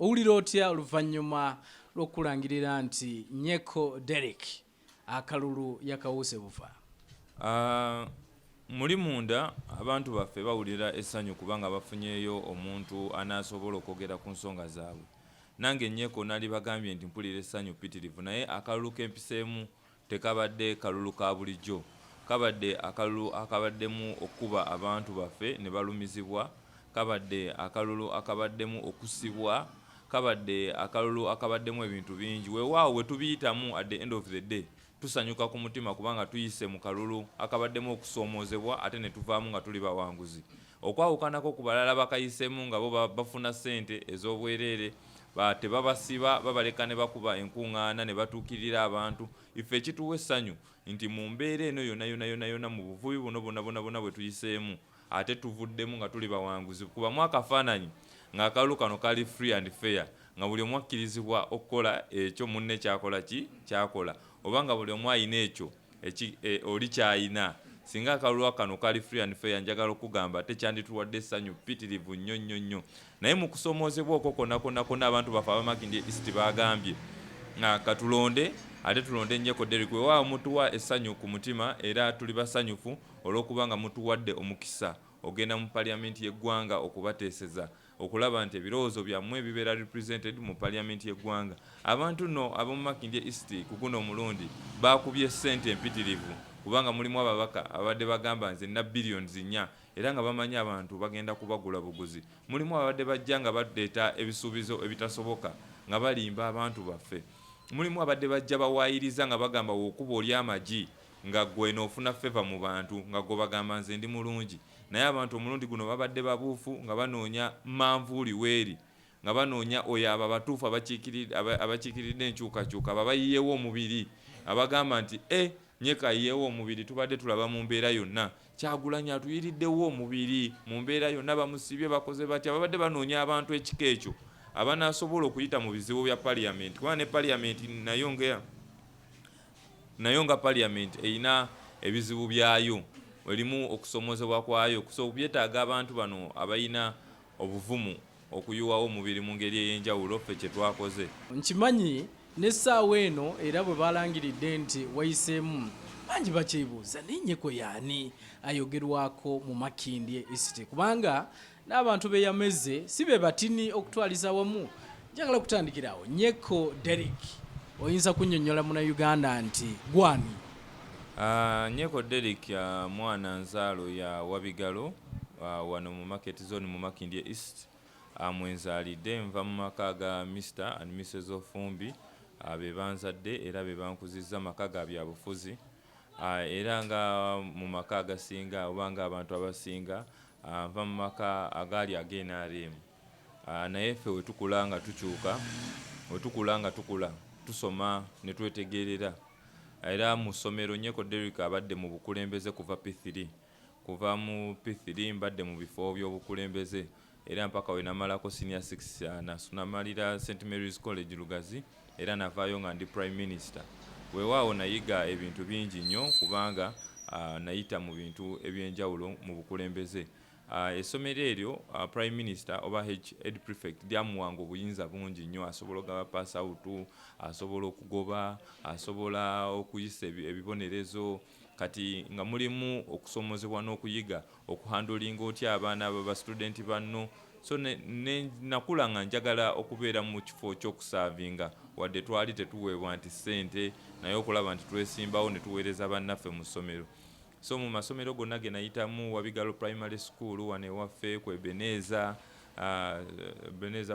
owulira otya oluvannyuma lw'okulangirira nti Nyeko Derek akalulu yakawuse bufa? Muli munda abantu baffe bawulira essanyu kubanga bafunyeeyo omuntu anaasobola okwogera ku nsonga zaabwe. Nange Nyeko nali bagambye nti mpulira essanyu ppitirivu, naye akalulu k'empiseemu tekabadde kalulu ka bulijjo. Kabadde akalulu akabaddemu okuba abantu baffe ne balumizibwa, kabadde akalulu akabaddemu okusibwa, kabadde akalulu akabaddemu ebintu bingi. Weewaawo we tubiyitamu at the end of the day tusanyuka ku mutima kubanga tuyise mu kalulu akabaddemu okusoomoozebwa ate ne tuvaamu nga tuli bawanguzi. Okwawukanako ku balala bakayisemu nga bo bafuna ssente ez'obwereere, tebabasiba, babaleka ne bakuba enkuŋŋaana ne batuukirira abantu. Ife ekituwa essanyu nti mu mbeera eno yonna mu buvubi buno bonna bwe tuyiseemu ate tuvuddemu nga tuli bawanguzi. Kubamu akafaananyi ng'akalulu kano kali free and fair, nga buli omu akkirizibwa okukola ekyo munne kyakola, oba nga buli omu ayina ekyo oli kyayina. Singa akalulu kano kali free and fair, njagala okugamba tekyandituwadde essanyu ppitirivu nnyo. Naye mu kusoomoozebwa okwo konna abantu baffe abamakindye East bagambye katulonde ate tulonde Nyeko Derek. Weewaawo mutuwa essanyu ku mutima era tuli basanyufu olw'okubanga mutuwadde omukisa ogenda mu Parliament y'eggwanga okubateeseza, okulaba nti ebirowoozo byammwe bibeera represented mu Parliament y'eggwanga. Abantu nno ab'omu Makindye East ku guno omulundi baakubye ssente empitirivu kubanga mulimu ababaka abadde bagamba nze na billions 4 era nga bamanyi abantu bagenda kubagula buguzi. Mulimu abadde bajja nga badeeta ebisuubizo ebitasoboka nga balimba abantu baffe. Mulimu abadde bajja bawaayiriza nga bagamba okuba oli amagi nga gwe noofuna favor mu bantu nga go bagamba nze ndi mulungi. Naye abantu omulundi guno babadde babuufu nga banoonya manvuuli weeri, nga banoonya oyo abo abatuufu abakiikiridde enkyukakyuka babayiyewo omubiri, abagamba nti Nyeko ayiyewo omubiri, tubadde tulaba mu mbeera yonna. Kyagulanyi atuyiriddewo omubiri mu mbeera yonna, bamusibye bakoze batya. Babadde banoonya abantu ekika ekyo abanaasobola okuyita mu bizibu bya Parliament, kubanga ne Parliament nayo nga Parliament eyina ebizibu byayo, erimu okusomoozebwa kwayo. Byetaaga abantu bano abayina obuvumu okuyuwawo omubiri mu ngeri ey'enjawulo ffe kye twakoze. Nkimanyi n'essaawa eno era bwe balangiridde nti wayiseemu bangi bakyebuuza naye Nyeko yaani ayogerwako mu Makindye East, kubanga n'abantu be yameze si be batini okutwaliza wamu. Njagala kutandikirawo, Nyeko Derek oyinza kunnyonnyola Munnayuganda nti gwani? Nyeko Derek mwana nzaalo ya Wabigalo wano mu Market Zone mu Makindye East. Mwenzaalidde nva mu maka ga Mr and Mrs Ofumbi, be banzadde era be bankuzizza maka ga byabufuzi, era nga mu maka agasinga oba nga abantu abasinga nva mu maka agaali ag'NRM. Naye ffe wetukula nga tukyuka, wetukula nga tukula, tusoma ne twetegerera. Era mu ssomero Nyeko Derek abadde mu bukulembeze kuva P3. Kuva mu P3 mbadde mu bifo by'obukulembeze era mpaka we namalako senior 6 namalira St Mary's College Lugazi era navaayo nga ndi Prime Minister. Weewaawo nayiga ebintu bingi nnyo kubanga nayita mu bintu eby'enjawulo mu bukulembeze. Essomero eryo Prime Minister oba Head Prefect lyamuwanga obuyinza bungi nnyo, asobola okugaba pass out, asobola okugoba, asobola okuyisa ebibonerezo, kati nga mulimu okusomoozebwa n'okuyiga okuhandolinga otya abaana ba student banno. So nakula nga njagala okubeera mu kifo ky'okusaavinga wadde twali tetuweebwa nti ssente, naye okulaba nti twesimbawo ne tuweereza bannaffe mu ssomero. So mu masomero gonna ge nayitamu, Wabigalo Primary School wane waffe, kwe Beneza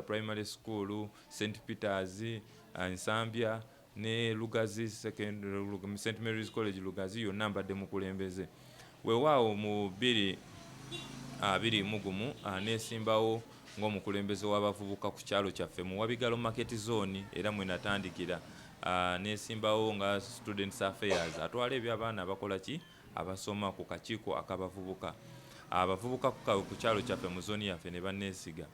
Primary School, St Peters, Nsambya ne Lugazi St Mary's College Lugazi, yonna mbadde mukulembeze. Weewaawo mu 2021 neesimbawo ng'omukulembeze w'abavubuka ku kyalo kyaffe mu Wabigalo Market Zone era mwe natandikira. Neesimbawo nga Students Affairs, atwala ebyabaana abakola ki abasoma ku kakiiko akabavubuka. Abavubuka ku kyalo kyaffe mu zooni yaffe ne banneesiga.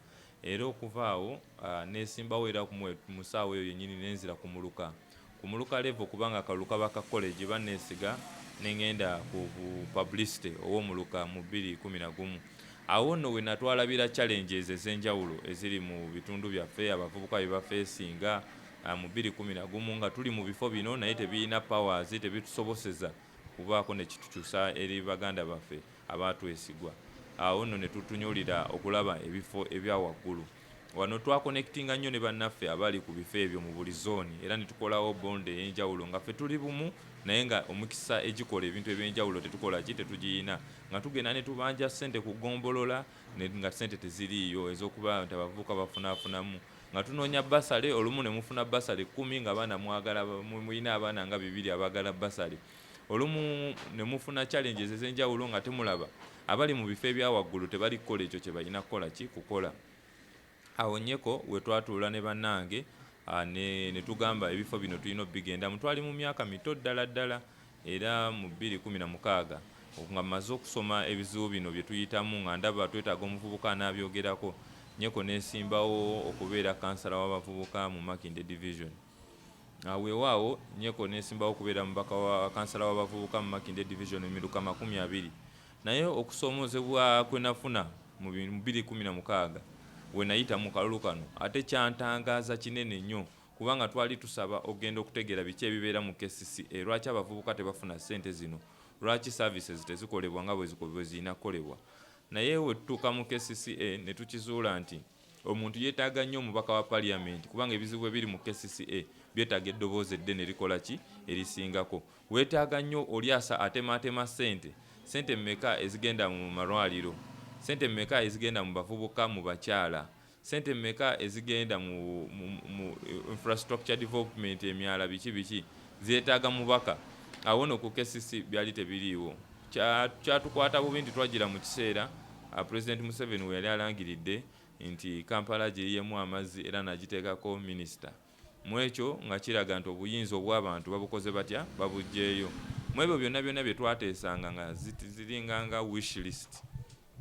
Era okuva awo neesimbawo era mu ssaawa eyo yennyini nenzira ku Muluka level kubanga akalulu baka college banneesiga, ne ngenda ku publicity ow'omuluka mu 2011. awo nno we natwalabira challenges ez'enjawulo eziri mu bitundu byaffe abavubuka bye bafeesinga mu 2011 nga tuli mu bifo bino naye tebirina powers tebitusoboseza kubaako ne kitukyusa eri baganda baffe abaatwesigwa. Awo nno ne tutunyulira okulaba ebifo ebya waggulu wano twakonectinga nnyo ne bannaffe abali ku bifo ebyo mu buli zooni era ne tukolawo bonde ey'enjawulo nga ffe tuli bumu naye nga omukisa egikola ebintu eby'enjawulo tetukola ki tetugiyina nga tugenda ne tubanja ssente ku gombolola nga ssente teziriiyo ez'okuba nti abavubuka bafunaafunamu nga tunoonya basale olumu ne mufuna basale 10 nga abaana mwagala muyina abaana nga 2 abagala basale olumu ne mufuna challenges ez'enjawulo nga temulaba abali mu bifo ebya waggulu tebali kukola ekyo kye balina kukola ki kukola. Awo nnyeko we twatuula ne bannange ne tugamba ebifo bino tulina obigenda twali mu myaka mito ddala era mu 2016 nga mmaze okusoma ebizibu bino bye tuyitamu nga ndaba twetaaga omuvubuka n'abyogerako nnyeko neesimbawo okubeera kansala w'abavubuka mu Makindye division. Weewaawo nnyeko neesimbawo okubeera mubaka wa kansala w'abavubuka mu Makindye division emiruka 20 naye okusoomoozebwa kwe nafuna mu 2016 we nayita mu kalulu kano ate kyantangaaza kinene nnyo kubanga twali tusaba ogenda okutegeera biki ebibeera mu KCCA lwaki abavubuka tebafuna ssente zino lwaki services tezikolebwa nga bwe zirina kukolebwa. Naye we tutuuka mu KCCA ne tukizuula nti omuntu yeetaaga nnyo omubaka wa parliament kubanga ebizibu ebiri mu KCCA byetaaga eddoboozi eddene erikola ki erisingako. Weetaaga nnyo oli atemaatema ssente mmeka ezigenda mu malwaliro, ssente mmeka ezigenda mu bavubuka mu bakyala, ssente mmeka ezigenda mu infrastructure development emyala biki zeetaaga mubaka. Awo no ku KCC byali tebiriiwo. Kyatukwata bubi nti twagira mu kiseera President Museveni we yali alangiridde nti Kampala gyeyemu amazzi era nagiteekako minisita. Mu ekyo nga kiraga nti obuyinza obw'abantu babukoze batya babugjeeyo. Mu ebyo byonna bye twateesanga nga ziringanga wish list.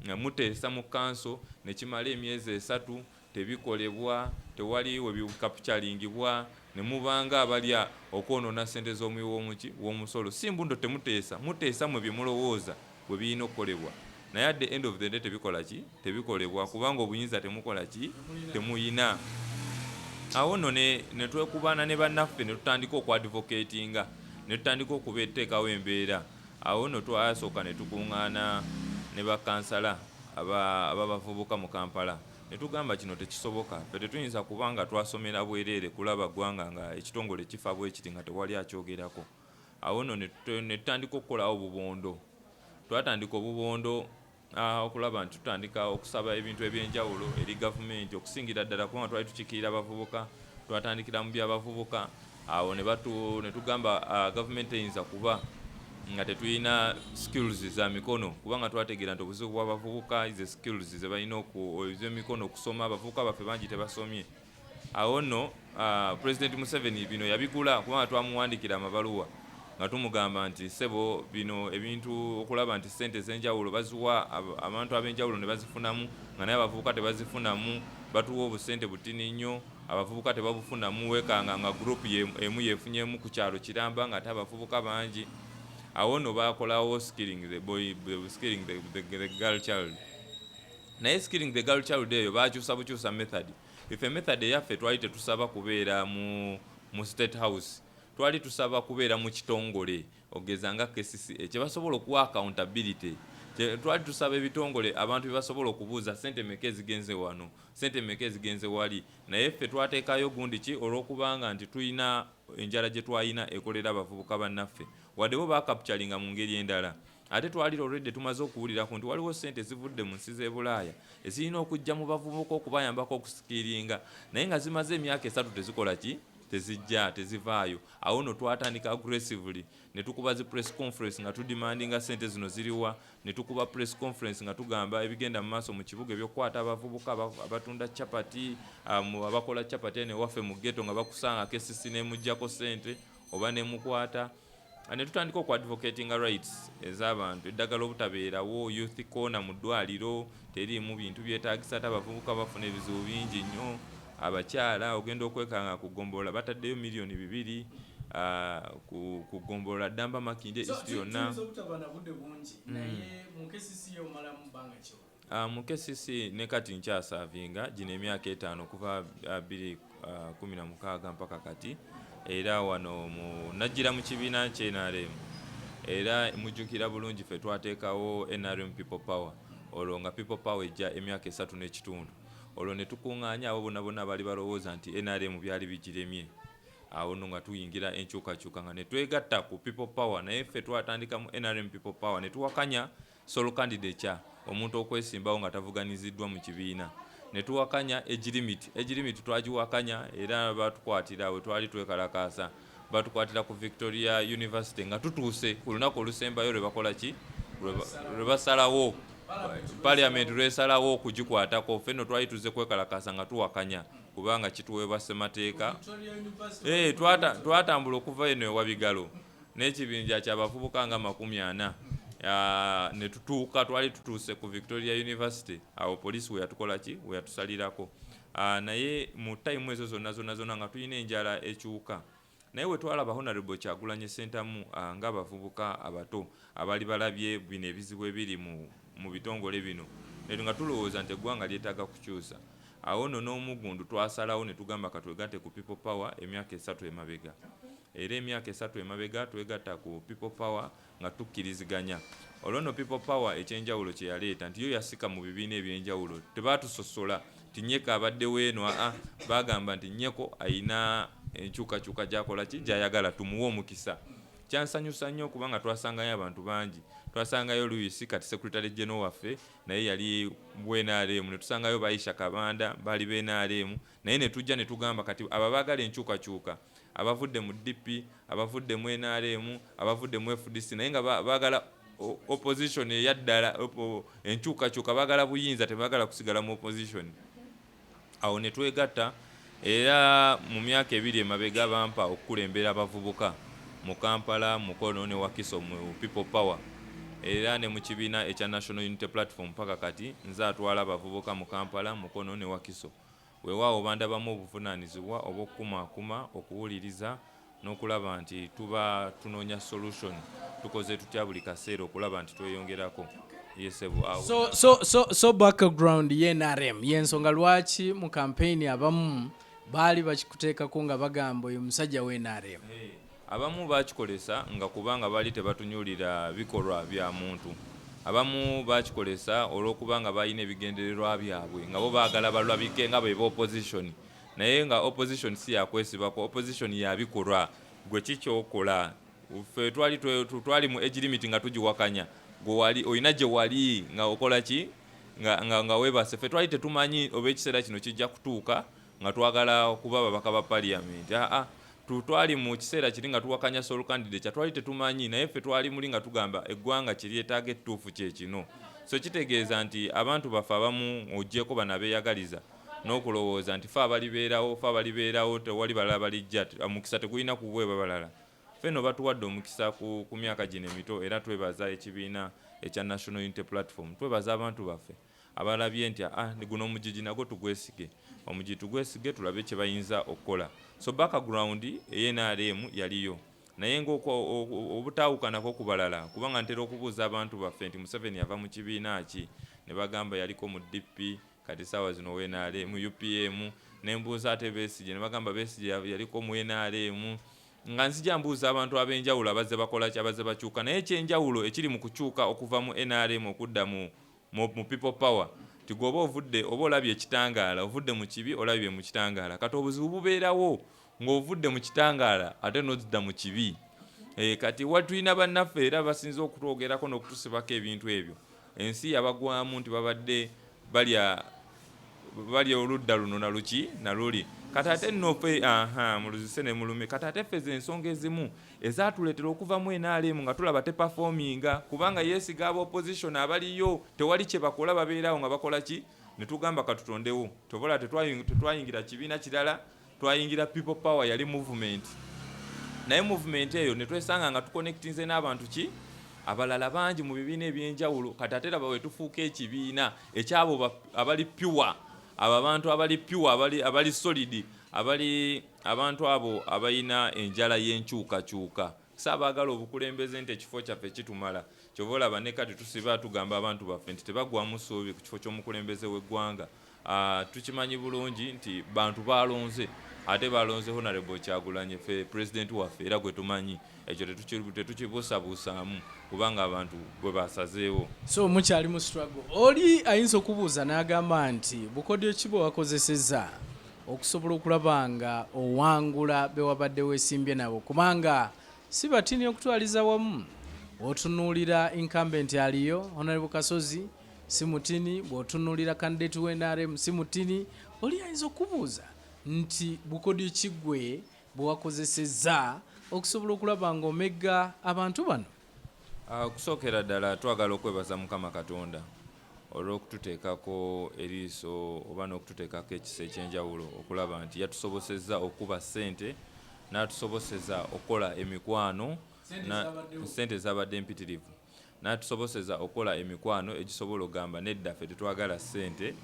Nga muteesa mu kanso ne kimala emyezi 3 tebikolebwa tewali we bikapitulingibwa ne mubanga abalya okwonoona ssente z'omuwi w'omusolo. Si mbundo muteesa mwe bye mulowooza bwe birina okukolebwa naye at the end of the day tebikola ki tebikolebwa kubanga obuyinza temukola ki temuyina. Awo nno ne twekubaana ne bannaffe ne tutandika okwadvocatinga ne tutandika okubeeteekawo embeera. Awo nno twasooka ne tukuŋŋaana ne bakansala ababavubuka mu Kampala ne tugamba kino tekisoboka ffe tetuyinza kubanga twasomera bwereere kulaba ggwanga nga ekitongole kifa bwe kiti nga tewali akyogerako. Awo nno ne tutandika okukolawo obubondo. Twatandika obubondo okulaba nti tutandika okusaba ebintu eby'enjawulo eri gavumenti okusingira ddala kubanga twali tukiikirira abavubuka twatandikira mu by'abavubuka. Awo ne tugamba gavumenti eyinza kuba nga tetulina skills za mikono kubanga twategeera nti obuzibu bw'abavubuka ize skills ze balina ez'emikono okusoma abavubuka baffe bangi tebasomye. Awo nno President Museveni bino yabigula kubanga twamuwandikira amabaluwa nga tumugamba nti sebo bino ebintu okulaba nti ssente ez'enjawulo baziwa abantu ab'enjawulo ne bazifunamu nga naye abavubuka tebazifunamu batuwa obusente butini nnyo abavubuka tebabufunamu wekanga nga group emu yeefunyemu ku kyalo Kiramba nga ate abavubuka bangi. Awo nno bakolawo skilling the girl child. Naye skilling the girl child eyo bakyusa method. Ife method eyaffe twali tetusaba kubeera mu State House. Twali tusaba kubeera mu kitongole ogeza nga KCCA kye basobola okuwa accountability. Twali tusaba ebitongole abantu bebasobola okubuuza ssente mmeka ezigenze wano, ssente mmeka ezigenze wali. Naye ffe twateekayo gundi ki olw'okubanga nti tulina enjala gye twalina ekolera abavubuka bannaffe wadde bo bakapityalinga mu ngeri endala. Ate twali already tumaze okuwulirako nti waliwo ssente zivudde mu nsi z'e Bulaaya ezirina okujja mu bavubuka okubayambako okusikiringa naye nga zimaze emyaka 3 tezikola ki tezijja tezivaayo. Awo no twatandika aggressively ne tukuba zi press conference nga tudemandinga ssente zino ziriwa, ne tukuba press conference nga tugamba ebigenda mu maaso mu kibuga ebyokukwata abavubuka abatunda chapati abakola chapati ne waffe mu ghetto nga bakusanga KCC ne mujjako ssente oba ne mukwata. Ne tutandika okwadvocatinga rights ez'abantu eddagala obutabeerawo youth corner mu ddwaliro teriimu bintu byetaagisa abavubuka bafuna ebizibu bingi nnyo. Abakyala ogenda okwekanga kugombolola bataddeyo $2 million kugombolola Ddamba Makindye East yonna. Mu KCC ne kati nkyasavinga gino emyaka 5 kuva 2016 mpaka kati, era wano najjira mu kibiina kye NRM, era mujjukira bulungi ffe twateekawo NRM People Power, olwo nga People Power ejja emyaka 3 n'ekitundu, olwo ne tukuŋŋaanya abo bonna bali balowooza nti NRM byali bigiremye, awo nno nga tuyingira enkyukakyuka nga ne twegatta ku People Power, naye ffe twatandika mu NRM People Power ne tuwakanya solo candidate omuntu okwesimbawo nga tavuganiziddwa mu kibiina, ne tuwakanya age limit twagiwakanya, era batukwatira we twali twekalakaasa batukwatira ku Victoria University nga tutuuse ku lunaku olusembayo lwe bakola ki lwe basalawo Parliament lwesalawo okugikwatako, fenno twali tuze kwekalakaasa nga tuwakanya kubanga kituweebwa ssemateeka. Twatambula okuva eno ewa Bigalo n'ekibinja ky'abavubuka nga 40 ne tutuuka, twali tutuuse ku Victoria University, awo poliisi we yatukola ki we yatusalirako, naye mu time ezo zonna nga tulina enjala ekyuka, naye we twalaba Honorable Kyagulanyi Ssentamu ng'abavubuka abato abali balabye bino ebizibu ebiri mu bitongole bino, ne nga tulowooza nti eggwanga lyetaaga kukyusa, awo nno n'omugundu twasalawo ne tugamba katwegatte ku People Power emyaka 3 emabega, era emyaka 3 emabega twegatta ku People Power nga tukkiriziganya. Olwo nno People Power ekyenjawulo kye yaleeta nti yo yasika mu bibiina ebyenjawulo, tebaatusosola ti Nyeko abaddewo eno, bagamba nti Nyeko ayina enkyukakyuka gy'akola ki gy'ayagala, tumuwe omukisa. Kyansanyusa nnyo kubanga twasangayo abantu bangi, twasangayo Louis kati Secretary General waffe naye yali NRM, ne tusangayo Baisha Kabanda bali NRM, naye ne tujja ne tugamba kati ababaagala enkyukakyuka, abavudde mu DP, abavudde mu NRM, abavudde mu FDC, naye nga baagala opposition eyaddala, enkyukakyuka baagala buyinza, tebaagala kusigala mu opposition. Awo ne twegatta, era mu myaka 2 emabega bampa okukulembera abavubuka mu Kampala, Mukono ne Wakiso mu People Power, era ne mu kibiina ekya National Unity Platform mpaka kati nze atwala abavubuka mu Kampala, Mukono ne Wakiso. Weewaawo bandabamu obuvunaanyizibwa obw'okukumaakuma, okuwuliriza n'okulaba nti tuba tunoonya solution, tukoze tutya buli kaseera okulaba nti tweyongerako. So background ye NRM yensonga lwaki mu campaign abamu baali bakikuteekako nga bagamba oyo musajja we NRM? Abamu bakikolesa nga kubanga baali tebatunyulira bikolwa bya muntu, abamu bakikolesa olw'okubanga balina ebigendererwa byabwe nga bo baagala balabike nga bwe opposition, naye nga opposition si yakwesibako, opposition yabikolwa. Gwe kikyokola, ffe twali mu age limit nga tugiwakanya, gwe wali olina gye wali nga okola ki nga weebase. Ffe twali tetumanyi oba ekiseera kino kijja kutuuka nga twagala okuba ababaka ba Parliament. Twali mu kiseera kiri nga tuwakanya solo candidate, twali tetumanyi, naye ffe twali muli nga tugamba eggwanga kiryetaaga ettuufu kye kino. So kitegeeza nti abantu baffe abamu oggyeko banabeeyagaliza n'okulowooza nti ffe abalibeerawo tewali balala balijja, omukisa tegulina kuweebwa balala. Ffenno batuwadde omukisa ku myaka gino emito, era twebaza ekibiina ekya National Unity Platform, twebaza abantu baffe abalabye nti guno omugigi nagwo tugwesige, omugigi tugwesige tulabe kye bayinza okukola. So background NRM yaliyo, naye ng'obutaawukanako ku balala, kubanga ntera okubuuza abantu baffe nti Museveni yava mu kibiina ki, ne bagamba yaliko mu DP, kati saawa zino NRM, mu UPM, ne mbuuza ate Besigye, ne bagamba Besigye yaliko mu NRM, nga nzija mbuuza abantu ab'enjawulo abazze bakola ki, abazze bakyuka, naye ekyenjawulo ekiri mu kukyuka okuva mu NRM okudda mu People Power, tigwoba ovudde oba olabye ekitangaala, ovudde mu kibi olabye mu kitangaala, kati obuzibu bubeerawo ng'ovudde mu kitangaala ate n'ozidda mu kibi. Kati watulina bannaffe era basinze okutwogerako n'okutusibako ebintu ebyo. Ensi yabagwamu nti babadde balya oludda luno na luli. Kati ate nnofe muluzise ne mulume, kati ate ffe ensonga ezimu ezaatuleetera okuva mu NRM nga tulaba teperforminga, kubanga yeesiga aba opposition abaliyo, tewali kye bakola, babeerawo nga bakola ki, ne tugamba katutondewo. Tobola tetwayingira kibiina kirala, twayingira People Power yali movement. Naye movement eyo ne twesanga nga tuconnectinze n'abantu ki abalala bangi mu bibiina ebyenjawulo, kati ate laba we tufuuka ekibiina ekyabo abali pure, abo abantu abali pure, abali solid, abali abantu abo abalina enjala y'enkyukakyuka. sabaagala obukulembeze nti ekifo kyaffe kitumala kyova olaba ne kati tusiba tugamba abantu baffe nti tebagwamu ssuubi ku kifo ky'omukulembeze w'eggwanga. Tukimanyi bulungi nti bantu balonze ate balonze Honorable Kyagulanyi ffe pulezidenti waffe era gwe tumanyi ekyo tetukibuusabuusaamu kubanga abantu bwe basazeewo. So mukyali mu struggle. Oli ayinza okubuuza n'agamba nti bukodyo ki bwe wakozesezza okusobola okulaba nga owangula be wabadde weesimbye nabo kubanga si batini okutwaliza wamu. Otunuulira incumbent aliyo Honorable Kasozi si mutini, bw'otunuulira candidate w'NRM si mutini. Oli ayinza okubuuza nti bukodyo ki gwe bwe wakozesezza okusobola okulaba nga omegga abantu bano. Okusookera ddala twagala okwebaza Mukama Katonda olw'okututeekako eriiso oba n'okututeekako ekisa ekyenjawulo okulaba nti yatusobosezza okuba ssente n'atusoboseza okukola emikwano ssente zabadde empitirivu n'atusoboseza okukola emikwano egisobola okugamba nedda ffe tetwagala ssente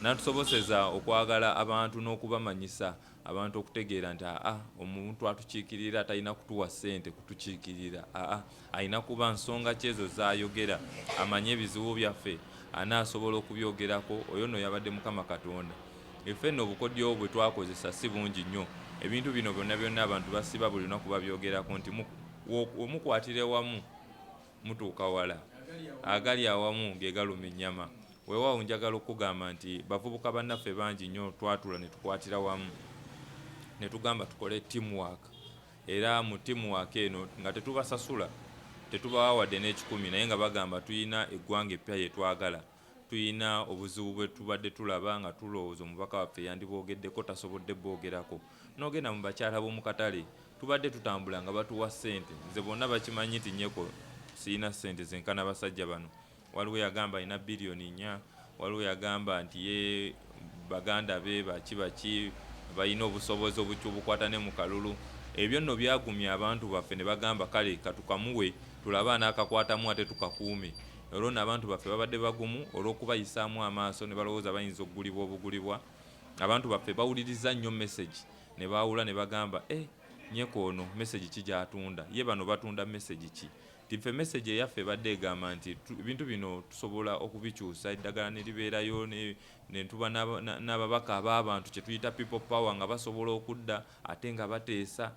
n'atusoboseza okwagala abantu n'okubamanyisa abantu okutegeera nti omuntu atukiikirira talina kutuwa ssente kutukiikirira alina kuba nsonga ki ezo zayogera amanye ebizibu byaffe anaasobola okubyogerako. Oyo nno yabadde Mukama Katonda. Iffe nno obukodyo bwe twakozesa si bungi nnyo. Ebintu bino byonna abantu basiba buli lunaku babyogerako nti omukwatire wamu mutuuka wala, agali awamu ge galuma ennyama. Weewaawo njagala okugamba nti bavubuka bannaffe bangi nnyo twatula ne tukwatira wamu ne tugamba tukole teamwork, era mu teamwork eno nga tetubasasula tetubawadde n'ekikumi naye nga bagamba tuyina eggwanga eppya lye twagala, tuyina obuzibu bwe tubadde tulaba nga tulowooza omubaka waffe yandibwogeddeko tasobodde bwogerako. N'ogenda mu bakyala b'omu katale tubadde tutambula nga batuwa ssente. Nze bonna bakimanyi nti nnyeko siyina ssente zenkana abasajja bano. Waliwo yagamba alina biliyoni 4, waliwo yagamba nti ye baganda be baki balina obusobozi obukwata ne mu kalulu. Ebyo nno byagumya abantu baffe ne bagamba kale katukamuwe tulaba n'akakwatamu ate tukakuume. Olwo nno abantu baffe babadde bagumu olw'okubayisaamu amaaso ne balowooza bayinza okugulibwa obugulibwa. Abantu baffe bawuliriza nnyo message ne baawula ne bagamba nnyeko ono message ki gy'atunda, ye bano batunda message ki. Tiffe message eyaffe badde egamba nti ebintu bino tusobola okubikyusa eddagala ne libeerayo ne tuba n'ababaka ab'abantu kye tuyita people power nga basobola okudda ate nga bateesa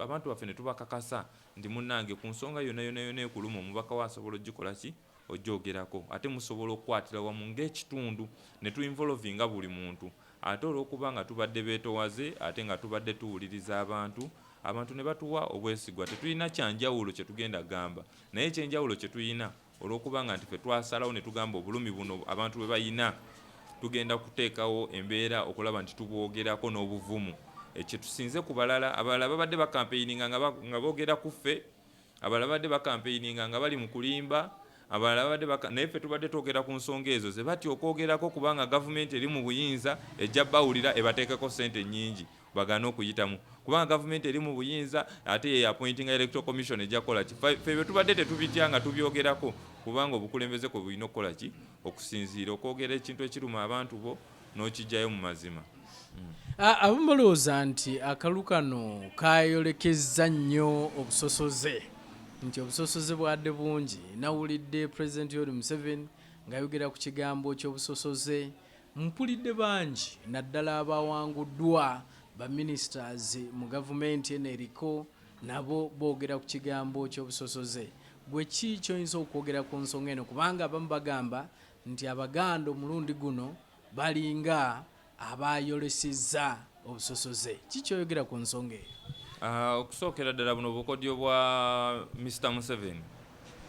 abantu baffe ne tubakakasa nti munnange ku nsonga yonna ekuluma omubaka we asobola ogikola ki ogyogerako ate musobola okukwatira wamu ng'ekitundu ne tuinvolvinga buli muntu ate olw'okuba nga tubadde beetowaze ate nga tubadde tuwuliriza abantu ne batuwa obwesigwa. Tetulina kyanjawulo kye tugenda gamba naye ekyenjawulo kye tulina olw'okuba nga nti ffe twasalawo ne tugamba obulumi buno abantu bwe bayina tugenda kuteekawo embeera okulaba nti tubwogerako n'obuvumu. Ekyo tusinze ku balala, abalala babadde bakampeyininga nga boogera ku ffe, abalala babadde bakampeyininga nga bali mu kulimba, abalala babadde naye ffe tubadde twogera ku nsonga ezo ze batya okwogerako kubanga gavumenti eri mu buyinza ejja bawulira ebateekako ssente nnyingi bagaana okuyitamu kubanga gavumenti eri mu buyinza ate ye appointinga electoral commission ejja kukola ki. Ffe bye tubadde tetubitya nga tubyogerako kubanga obukulembeze kwe bulina okukola ki okusinziira okwogera ekintu ekiruma abantu bo n'okijjayo mu mazima. Abamu balowooza nti akalu kano kayolekezza nnyo obusosoze nti obusosoze bwadde bungi. Nawulidde President Yoweri Museveni ng'ayogera ku kigambo ky'obusosoze. Mpulidde bangi naddala abawanguddwa ba ministers mu gavumenti eneriko nabo boogera ku kigambo ky'obusosoze. Gwe ki ky'oyinza okwogera ku nsonga eno kubanga abamu bagamba nti Abaganda omulundi guno balinga abayolesezza obusosoze. Ki ky'oyogera ku nsonga eyo? Okusookera ddala buno obukodyo bwa Mr. Museveni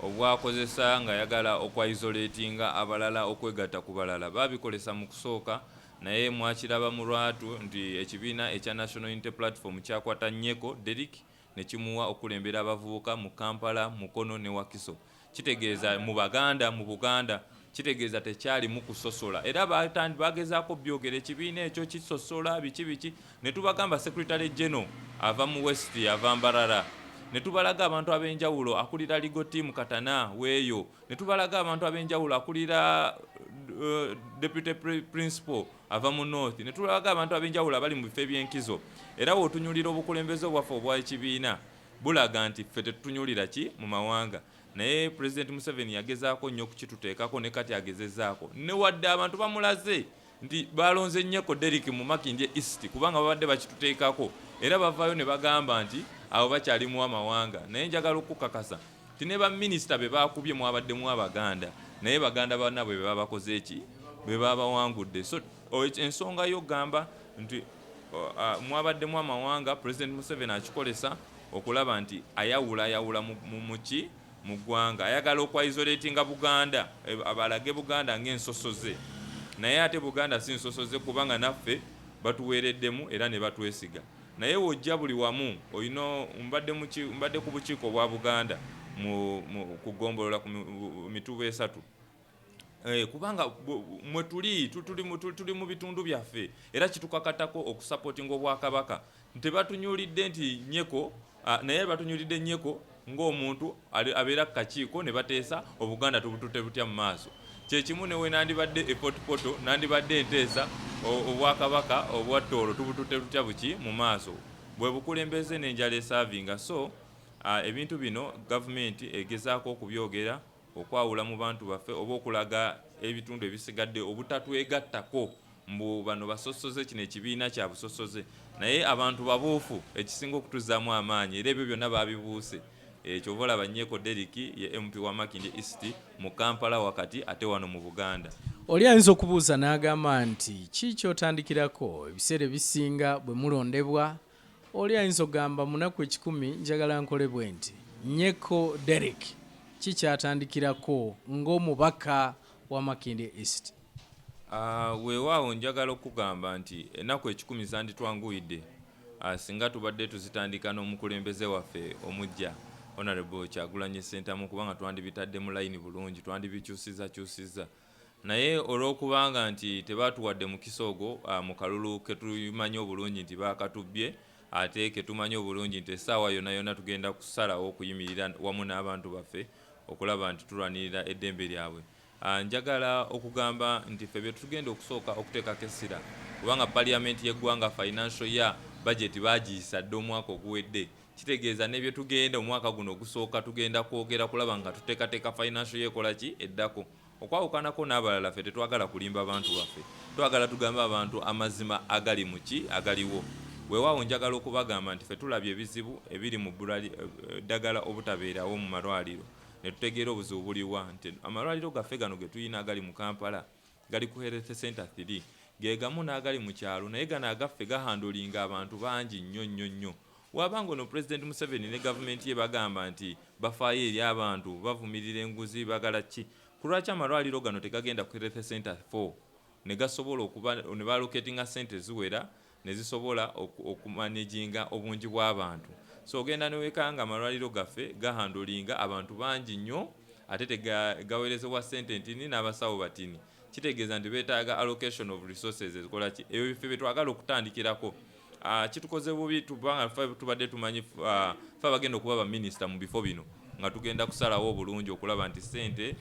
obwakozesa nga yagala okwaisolatinga abalala okwegatta ku balala babikolesa mu kusooka naye mwakiraba mu lwatu nti ekibiina ekya National Unity Platform kyakwata Nnyeko Derrick ne kimuwa okulembera abavubuka mu Kampala, Mukono ne Wakiso. Kitegeeza mu Baganda mu Buganda kitegeeza tekyali mu kusosola era bagezaako byogera ekibiina ekyo kisosola biki ne tubagamba Secretary General ava mu West ava Mbarara ne tubalaga abantu ab'enjawulo akulira Legal Team Katana weeyo ne tubalaga abantu ab'enjawulo akulira Deputy Principal ava mu North ne tubalaga abantu ab'enjawulo abali mu bifo eby'enkizo era w'otunyulira obukulembeze obwaffe obwa ekibiina bulaga nti ffe tetutunyulira ki mu mawanga naye President Museveni yagezaako nnyo kukituteekako ne kati agezezaako ne wadde abantu bamulaze nti balonze nnyeko Derrick mu Makindye East kubanga babadde bakituteekako era bavaayo ne bagamba nti abo bakyalimu amawanga naye njagala okukakasa nti ne baminisita be baakubye mwabaddemu Abaganda naye Baganda bannabwe be babakoze eki be babawangudde so ensonga yo gamba nti mwabaddemu amawanga President Museveni akikolesa okulaba nti ayawula muki mu ggwanga ayagala okwaisolatinga Buganda abalage Buganda ng'ensosoze naye ate Buganda si nsosoze kubanga naffe batuweereddemu era ne batwesiga naye wojja buli wamu oyino mbadde ku bukiiko bwa Buganda mu kugombolola ku mituba esatu kubanga mwe tuli mu bitundu byaffe era kitukakatako okusupportinga Obwakabaka tebatunyulidde nti Nyeko naye batunyulidde Nyeko ng'omuntu abeera ku kakiiko ne bateesa Obuganda tubutute butya mu maaso kyekimu newe nandibadde epotopoto nandibadde enteesa Obwakabaka obwa Tooro tubutute butya buki mu maaso bwe bukulembeze n'enjala esavinga so ebintu bino gavumenti egezaako okubyogera okwawula mu bantu baffe oba okulaga ebitundu ebisigadde obutatwegattako mbu bano basosoze kino ekibiina kya busosoze naye abantu babuufu ekisinga okutuzaamu amaanyi era ebyo byonna babibuuse kyova olaba Nyeko Derrick ye MP wa Makindye East mu Kampala wakati ate wano mu Buganda. Oli ayinza okubuuza n'agamba nti ki kyotandikirako ebiseera ebisinga bwe mulondebwa oli ayinza okugamba munaku 10 njagala nkole bwe nti Nyeko Derrick ki kyatandikirako ng'omubaka wa Makindye East? Weewaawo njagala okugamba nti ennaku 10 zanditwanguyidde singa tubadde tuzitandika n'omukulembeze waffe omujja Honorable Kyagulanyi Ssentamu kubanga twandibitadde mu layini bulungi twandibikyusiza naye olw'okubanga nti tebatuwadde mukisa ogwo mu kalulu ketumanyi obulungi nti bakatubbye ate ketumanyi obulungi nti essaawa yonna tugenda kusalawo okuyimirira wamu n'abantu baffe okulaba nti tulwanirira eddembe lyabwe. Njagala okugamba nti ffe bye tugenda okusooka okuteekako essira kubanga Parliament y'eggwanga financial year budget bagiyisa dde omwaka oguwedde kitegeeza n'ebyo tugenda omwaka guno ogusooka tugenda kwogera kulaba nga tuteekateeka financial year ekola ki eddako okwawukanako n'abalala ffe tetwagala kulimba abantu baffe twagala tugambe abantu amazima agali mu ki agaliwo weewaawo njagala okubagamba nti ffe tulabye ebizibu ebiri mu ddagala obutabeerawo mu malwaliro ne tutegeera obuzibu buliwa nti amalwaliro gaffe gano ge tuyina agali mu Kampala gali ku Health Center 3 ge gamu n'agali mu kyalo naye gano agaffe gahandulinga abantu bangi nnyo wabanga ono President Museveni ne gavumenti ye bagamba nti bafaayo eri abantu bavumirira enguzi bagala ki kulwaki amalwaliro gano tegagenda ku Health Center 4 ne gasobola okuba ne balocatinga sente ziwera ne zisobola okumanaginga obungi bw'abantu so ogenda newekanga amalwaliro gaffe gahandulinga abantu bangi nnyo ate tegaweerezebwa sente ntini n'abasawo batini kitegeeza nti beetaaga allocation of resources ezikola ki ebyo biffe bye twagala okutandikirako kitukoze bubi tubanga tubadde tumanyi ffe bagenda okuba baminisita mu bifo bino nga tugenda kusalawo obulungi okulaba nti sente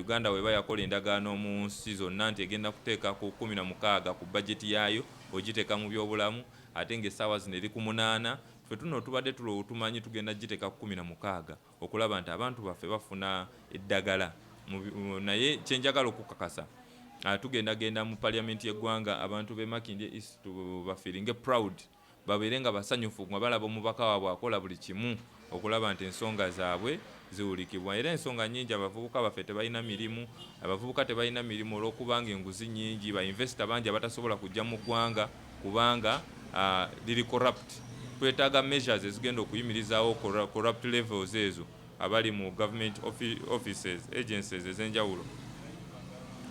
Uganda weba yakola endagaano mu nsi zonna nti egenda kuteeka ku 16 ku bajeti yaayo ogiteeka mu byobulamu ate ng'essaawa zino eri ku 8 ffe tuno tubadde tumanyi tugenda giteeka ku 16 okulaba nti abantu baffe bafuna eddagala naye kyenjagala okukakasa tugenda mu Parliament y'eggwanga abantu be Makindye East bafiringe proud babeere nga basanyufu nga balaba omubaka waabwe akola buli kimu okulaba nti ensonga zaabwe ziwulikibwa era ensonga nnyingi abavubuka baffe tebalina mirimu abavubuka tebalina mirimu olw'okubanga enguzi nnyingi bainvesita bangi abatasobola kujja mu ggwanga kubanga liri corrupt twetaaga measures ezigenda okuyimirizaawo corrupt levels ezo abali mu government offices agencies ez'enjawulo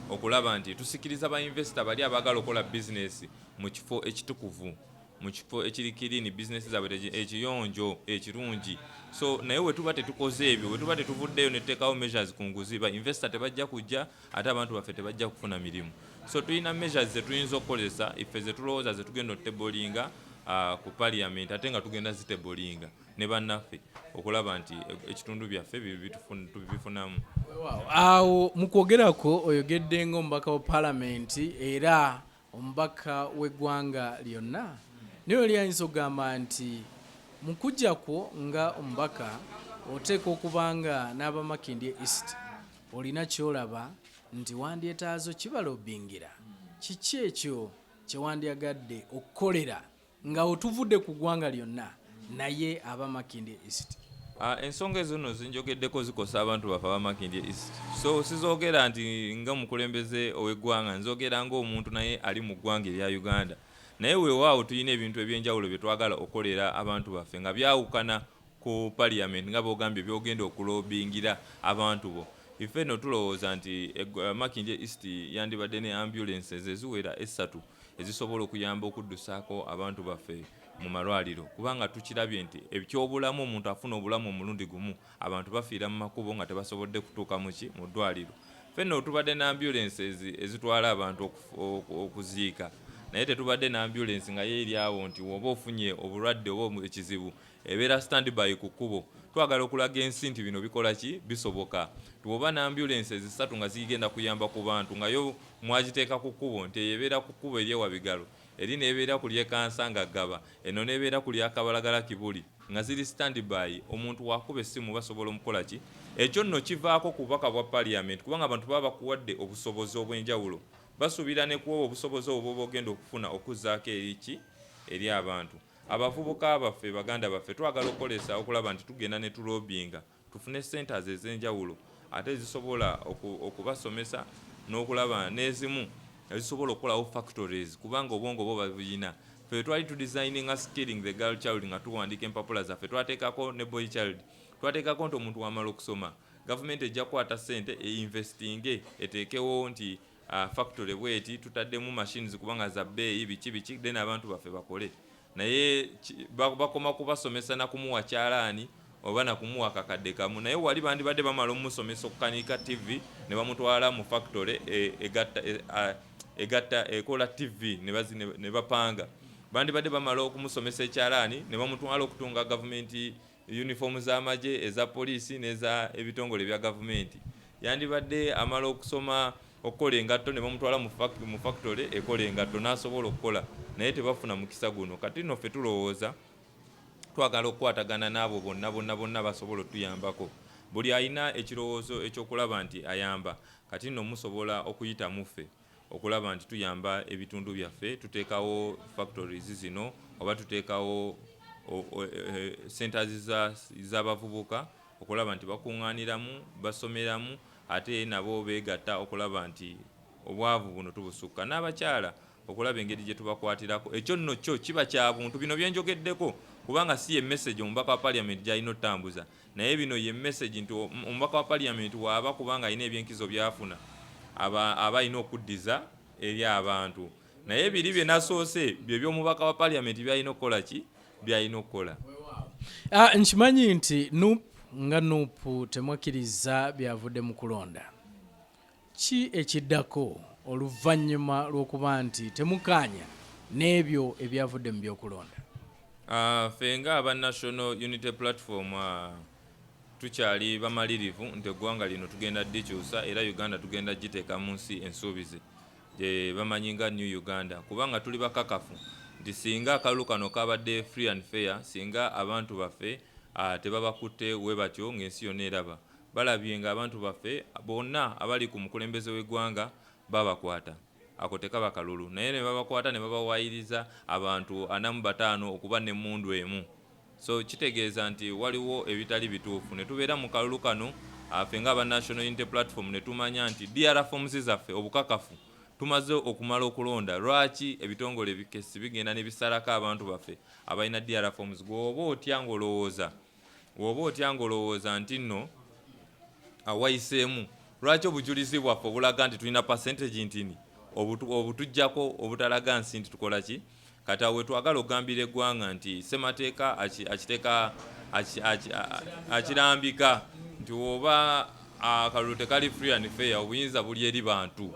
okulaba nti tusikiriza bainvesita bali abagala okola business mu kifo ekitukuvu mu kifo ekiri clean business zaabwe ekiyonjo ekirungi so naye we tuba tetukoze ebyo we tuba tetuvuddeyo ne tuteekawo measures ku nguzi bainvesita tebajja kujja ate abantu baffe tebajja kufuna mirimu so tulina measures zetuyinza okukozesa ife zetulowooza zetugenda otebolinga ku Parliament ate nga tugenda zitebolinga ne bannaffe okulaba nti ekitundu byaffe bifunamu. Awo mu kwogerako oyogedde ng'omubaka wa Parliament era omubaka w'eggwanga lyonna naye oli ayinza okugamba nti mu kujjakwo nga omubaka oteeka okubanga n'abamakindye east olina kyolaba nti wandyetaazo kibalobingira kiki ekyo kyewandyagadde okukolera nga otuvudde ku ggwanga lyonna naye abamakindye east? Ensonga ezo zinjogeddeko zikosa abantu baffe abamakindye east, so sizogera nti nga mukulembeze ow'eggwanga, nzogera ng'omuntu naye ali mu ggwanga erya Uganda. Naye weewaawo tulina ebintu ebyenjawulo bye twagala okukolera abantu baffe nga byawukana ku parliament nga boogambye byogenda okulobingira abantu bo. Ife no tulowooza nti Makindye East yandibadde ne ambulances eziwera 3 ezisobola okuyamba okuddusaako abantu baffe mu malwaliro, kubanga tukirabye nti ekyobulamu omuntu afuna obulamu omulundi gumu, abantu bafiira mu makubo nga tebasobodde kutuuka mu ddwaliro. Fenno tubadde ne ambulances ezitwala abantu okuziika, naye tetubadde ne ambulance nga yeeri awo nti woba ofunye obulwadde oba ekizibu ebeera standby ku kkubo. Twagala okulaga ensi nti bino bikola ki, bisoboka. Tuwoba ne ambulances 3 nga zigenda kuyamba ku bantu nga yo mwagiteeka ku kkubo nti ebeera ku kkubo eryewa Bigalo, eri nebeera ku lyekansa nga Ggaba, eno nebeera ku lyakabalagala Kibuli, nga ziri standby. Omuntu wakuba essimu basobola omukola ki. Ekyo nno kivaako ku bubaka bwa parliament, kubanga abantu baba bakuwadde obusobozi obw'enjawulo, basuubira ne kuwa obusobozi obwo bw'ogenda okufuna okuzzaako eri abantu. Abavubuka baffe, baganda baffe, twagala okukolesa okulaba nti tugenda ne tulobinga tufune centers ez'enjawulo ate zisobola okubasomesa n'okulaba n'ezimu ezisobola okukolawo factories, kubanga obwongo bo babuyina. Ffe twali tudesigninga skilling the girl child nga tuwandiika empapula zaffe, twateekako ne boy child, twateekako nti omuntu wamala okusoma gavumenti ejja kukwata ssente einvestinge eteekewo nti factory bweti tutaddemu machines kubanga za bbeeyi biki then abantu baffe bakole. Naye bakoma kubasomesa na kumuwa kyalaani oba na kumuwa kakadde kamu, naye wali bandibadde bamala omusomesa okukanika TV ne bamutwala mu factory egatta ekola TV ne bapanga. Bandibadde bamala okumusomesa ekyalaani ne bamutwala okutunga gavumenti uniform z'amagye eza poliisi n'eza ebitongole bya gavumenti. Yandibadde amala okusoma okukola engatto ne bamutwala mu factory ekola engatto n'asobola okukola, naye tebafuna mukisa guno. Kati nno ffe tulowooza twagala okukwatagana n'abo bonna basobola otuyambako. Buli alina ekirowoozo ekyokulaba nti ayamba, kati nno musobola okuyita muffe okulaba nti tuyamba ebitundu byaffe, tuteekawo factories zino oba tuteekawo centers z'abavubuka okulaba nti bakuŋŋaaniramu, basomeramu, ate nabo beegatta okulaba nti obwavu buno tubusukka. N'abakyala okulaba engeri gye tubakwatirako. Ekyo nno kyo kiba kya buntu. Bino byenjogeddeko kubanga si ye message omubaka wa parliament gy'alina otambuza, naye bino ye message nti omubaka wa parliament waaba kubanga alina ebyenkizo byafuna aba alina okuddiza eri abantu. Naye biri bye nasoose bye by'omubaka wa parliament by'alina okukola ki, by'alina okukola. Nkimanyi nti nga nupu temwakkiriza byavudde mu kulonda. Ki ekiddako oluvannyuma lw'okuba nti temukaanya n'ebyo ebyavudde mu byokulonda? Ffe nga aba National Unity Platform tukyali bamalirivu nti eggwanga lino tugenda ddikyusa era Uganda tugenda giteeka mu nsi ensuubize gye bamanyi nga New Uganda, kubanga tuli bakakafu nti singa akalulu kano kabadde free and fair, singa abantu baffe tebabakutte we batyo ng'ensi yonna eraba, balabye nga abantu baffe bonna abali ku mukulembeze w'eggwanga babakwata, ako tekaba kalulu, naye ne babakwata ne babawaayiriza abantu 45 okuba n'emmundu emu. So kitegeeza nti waliwo ebitali bituufu. Ne tubeera mu kalulu kano ffe nga aba National Unity Platform ne tumanya nti DR forms zaffe obukakafu tumaze okumala okulonda. Lwaki ebitongole ebikesi bigenda ne bisalako abantu baffe abalina DR forms? Gwoba otya ng'olowooza nti nno awayiseemu, lwaki obujulizi bwaffe obulaga nti tulina percentage ntini obutujjako obutalaga nsi nti tukola ki? Kati awe twagala okugambira eggwanga nti ssemateeka akirambika nti oba akalulu tekali free and fair, obuyinza buli eri bantu.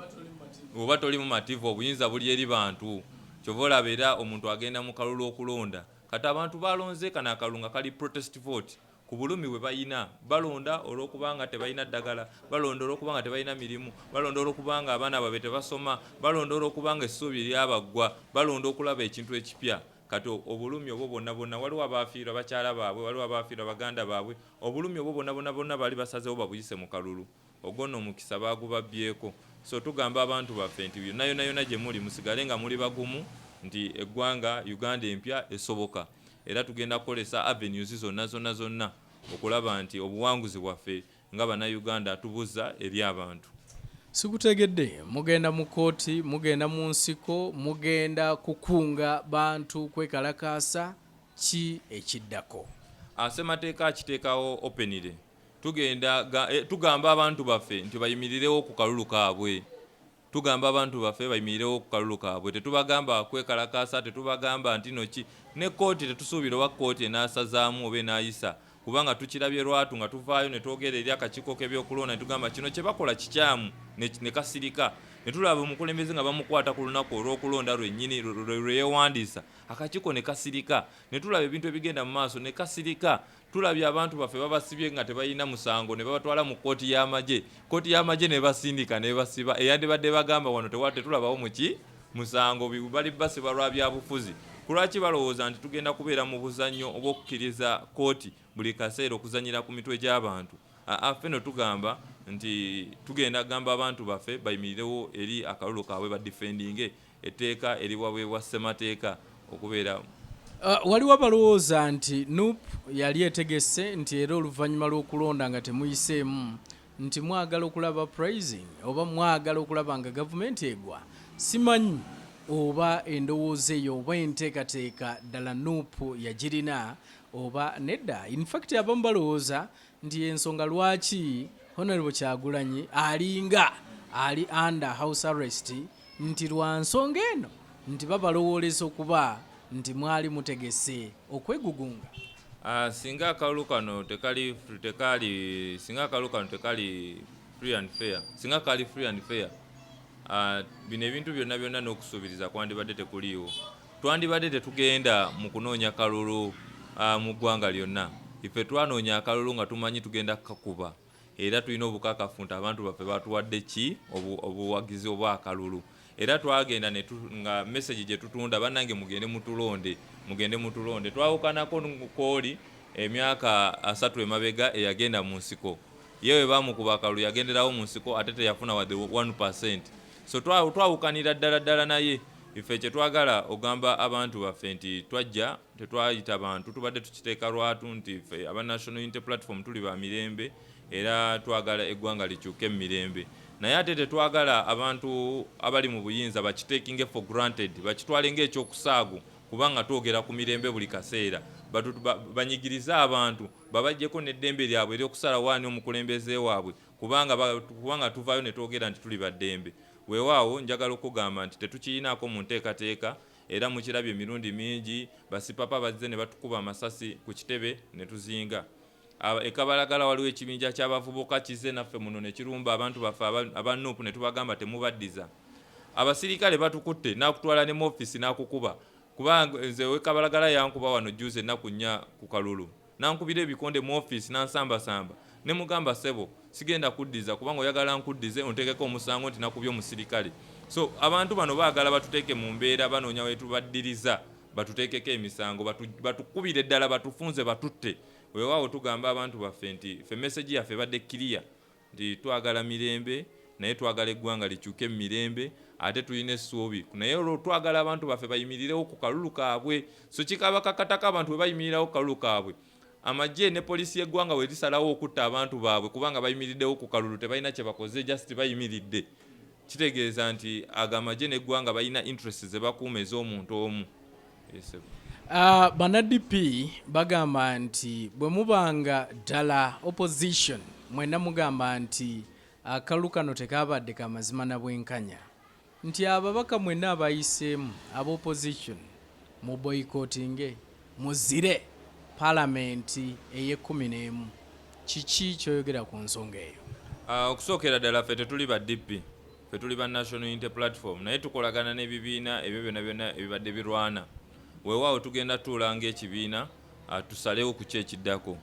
Oba toli mu mativu, obuyinza buli eri bantu. Kyova olaba era omuntu agenda mu kalulu okulonda. Kati abantu balonze kana akalulu nga kali protest vote ku bulumi bwe bayina, balonda olw'okubanga tebalina ddagala, balonda olw'okubanga tebalina mirimu, balonda olw'okubanga abaana baabwe tebasoma, balonda olw'okubanga essuubi lyabaggwa, balonda okulaba ekintu ekipya. kati obulumi obwo bonna waliwo abaafiirwa bakyala baabwe waliwo abaafiirwa baganda baabwe obulumi obwo bonna bali basazewo babuyise mu kalulu ogwo omukisa bagubabyeko so tugamba abantu baffe nti yonna gye muli musigale nga muli bagumu nti eggwanga Uganda empya esoboka era tugenda kukolesa avenues zonna okulaba nti obuwanguzi bwaffe nga bannayuganda tubuza eri abantu. Sikutegedde mugenda mu kooti mugenda mu nsiko mugenda kukunga bantu kwekalakaasa ki ekiddako? Ssemateeka akiteekawo openire tugamba abantu baffe nti bayimirirewo ku kalulu kaabwe tetubagamba kwekalakaasa tetubagamba nti noki ne kooti tetusuubira oba kooti enaasazaamu oba enaayisa kubanga tukirabye lwatu nga tuvaayo ne twogera eri akakiiko k'ebyokulonda ne tugamba kino kye bakola kikyamu ne kasirika ne tulaba omukulembeze nga bamukwata ku lunaku olw'okulonda lwennyini lwe yeewandiisa akakiiko ne kasirika ne tulaba ebintu ebigenda mu maaso ne kasirika tulabye abantu baffe babasibye nga tebalina musango ne babatwala mu kooti y'amagye ne basindika ne basiba eyandibadde bagamba wano tetulabawo muki musango bali basiba lwa byabufuzi kulwaki balowooza nti tugenda kubeera mu buzannyo obw'okukkiriza kooti buli kaseera okuzanyira ku mitwe gy'abantu ffe no tugamba nti tugenda kugamba abantu baffe bayimirirewo eri akalulu kaabwe badifendinge etteeka eriwaweebwa ssemateeka okubeera waliwo abalowooza nti NUP yali etegese nti era oluvannyuma lw'okulonda nga temuyiseemu nti mwagala okulaba praising oba mwagala okulaba nga gavumenti egwa simanyi oba endowooza eyo oba enteekateeka ddala NUP yagirina oba nedda. In fact abamu balowooza nti ensonga lwaki Honorable Kyagulanyi ali under house arrest nti lwa nsonga eno nti babalowooleza okuba nti mwali mutegese okwegugunga. Singa akalulu kano tekali free and fair singa kali free and fair bino ebintu byonna n'okusuubiriza kwandibadde tekuliiwo twandibadde tetugenda mu kunoonya kalulu mu ggwanga lyonna ife twanoonya akalulu nga tumanyi tugenda kukakuba era tulina obukakafu nti abantu baffe batuwadde ki obuwagizi obw'akalulu era twagenda nga message gye tutunda bannange mugende mutulonde twawukanako kooli emyaka 3 emabega eyagenda mu nsiko yewe bamukuba akalulu yagenderawo mu nsiko ate teyafuna wadde 1%. So twawukanira ddala naye ife kye twagala ogamba abantu baffe nti twajja tetwayita bantu tubadde tukiteeka lwatu nti ife aba National Unity Platform tuli ba mirembe era twagala eggwanga likyuke mu mirembe naye ate tetwagala abantu abali mu buyinza bakiteekinge for granted bakitwale ng'ekyokusaagu kubanga twogera ku mirembe buli kaseera banyigiriza abantu babajjeko n'eddembe lyabwe ery'okusalawo ani omukulembeze waabwe kubanga tuvaayo ne twogera nti tuli baddembe. Weewaawo njagala okugamba nti tetukiyinaako mu nteekateeka era mukirabye emirundi mingi basipapa bazze ne batukuba amasasi ku kitebe ne tuzinga. Ekabalagala waliwo ekibinja ky'abavubuka kizze naffe muno ne kirumba abantu baffe aba NUP ne tubagamba temubaddiza. Abasirikale batukutte n'akutwala ne mu office n'akukuba kubanga nze wekabalagala yankuba wano juze ennaku 4 ku kalulu nankubira ebikonde mu office nansambasamba ne mugamba sebo sigenda kuddiza kubanga oyagala nkuddize onteekeko omusango nti nakubye omusirikale. So abantu bano baagala batuteeke mu mbeera banoonya wetubaddiriza batuteekeko emisango batukubire ddala batufunze batutte. Weewaawo tugamba abantu baffe nti ffe message yaffe badde clear nti twagala mirembe naye twagala eggwanga likyuke mu mirembe ate tulina essuubi naye olwo twagala abantu baffe bayimirirewo ku kalulu kaabwe. So kikabakakatako abantu bwe bayimirirawo ku kalulu kaabwe amagye ne poliisi y'eggwanga we lisalawo okutta abantu baabwe kubanga bayimiriddewo ku kalulu tebalina kye bakoze just bayimiridde kitegeeza nti agamagye n'eggwanga balina interest ze bakuuma ez'omuntu omu. Bana-DP bagamba nti bwe mubanga ddala opposition mwena mugamba nti akalulu kano tekabadde kamazima na bwenkanya nti ababaka mwenna abayiseemu aba opposition mu boycottinge muzire palamenti eye-11 kiki kyoyogera ku nsonga eyo? Okusookera ddala ffe tetuli ba DP ffe tuli ba National Unity Platform naye tukolagana n'ebibiina ebyo byonna ebibadde birwana. Weewaawo tugenda tuulanga ekibiina tusalewo ku kyekiddako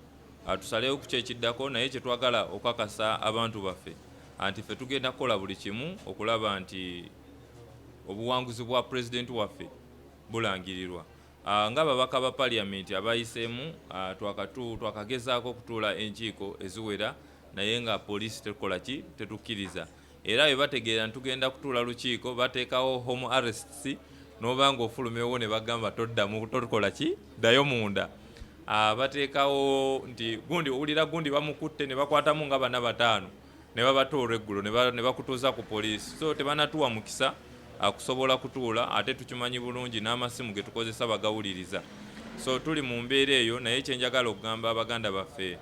naye kye twagala okakasa abantu baffe anti ffe tugenda kukola buli kimu okulaba nti obuwanguzi bwa pulezidenti waffe bulangirirwa. ng'ababaka ba parliament abayiseemu twakagezaako okutuula enkiiko eziwera naye nga poliisi tetukola ki tetukkiriza era bwe bategeera ntugenda kutuula lukiiko bateekawo home arrests n'oba nga ofulumewo ne bagamba toddamu totukola ki ddayo munda bateekawo nti gundi owulira gundi bamukutte ne bakwatamu nga bana bataano ne babatoolwa eggulo ne bakutuuza ku poliisi so tebanatuwa mukisa akusobola kutuula ate tukimanyi bulungi n'amasimu ge tukozesa bagawuliriza so tuli mu mbeera eyo naye kyenjagala okugamba abaganda baffe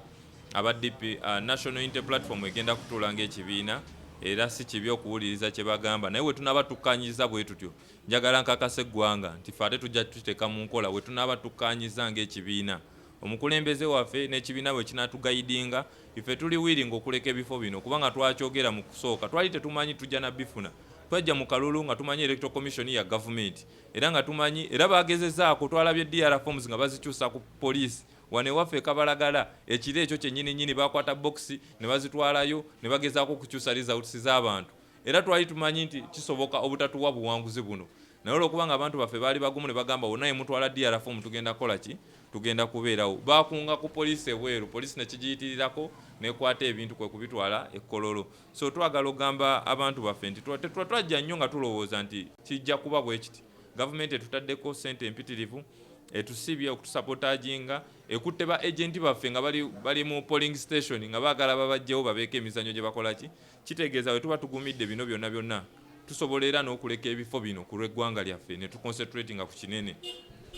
aba DP National Unity Platform egenda kutuula ng'ekibiina era si kibi okuwuliriza kye bagamba naye we tunaba tukkanyiza bwe tutyo njagala nkakasa eggwanga nti ffe ate tujja tuteeka mu nkola we tunaba tukkanyiza ng'ekibiina omukulembeze waffe n'ekibiina bwe kinaatugayidinga ife tuli wiringa okuleka ebifo bino kubanga twakyogera mu kusooka twali tetumanyi tujja na bifuna twajja mu kalulu nga tumanyi electoral commission ya government era nga tumanyi era bagezezaako twalabye DR forms nga bazikyusa ku poliisi wane waffe kabalagala ekiro ekyo kyennyini bakwata boxi ne bazitwalayo ne bagezaako okukyusa results z'abantu era twali tumanyi nti kisoboka obutatuwa buwanguzi buno naye olwokubanga abantu baffe baali bagumu ne bagamba onaye mutwala DR form tugenda kukola ki tugenda kubeerawo bakunga ku poliisi ebweru poliisi nekigiyitirirako nekwata ebintu kwe kubitwala ekkololo so twagala ogamba abantu baffe nti twajja nnyo nga tulowooza nti kijja kuba bwe kiti gavumenti etutaddeko ssente empitirivu etusibye okutusapotaaginga ekutte ba agenti baffe nga bali mu polling station nga baagala babajjewo babeeko emizannyo gye bakola ki kitegeeza bwe tuba tugumidde bino byonna tusobola era n'okuleka ebifo bino ku lw'eggwanga lyaffe ne tuconcentratinga ku kinene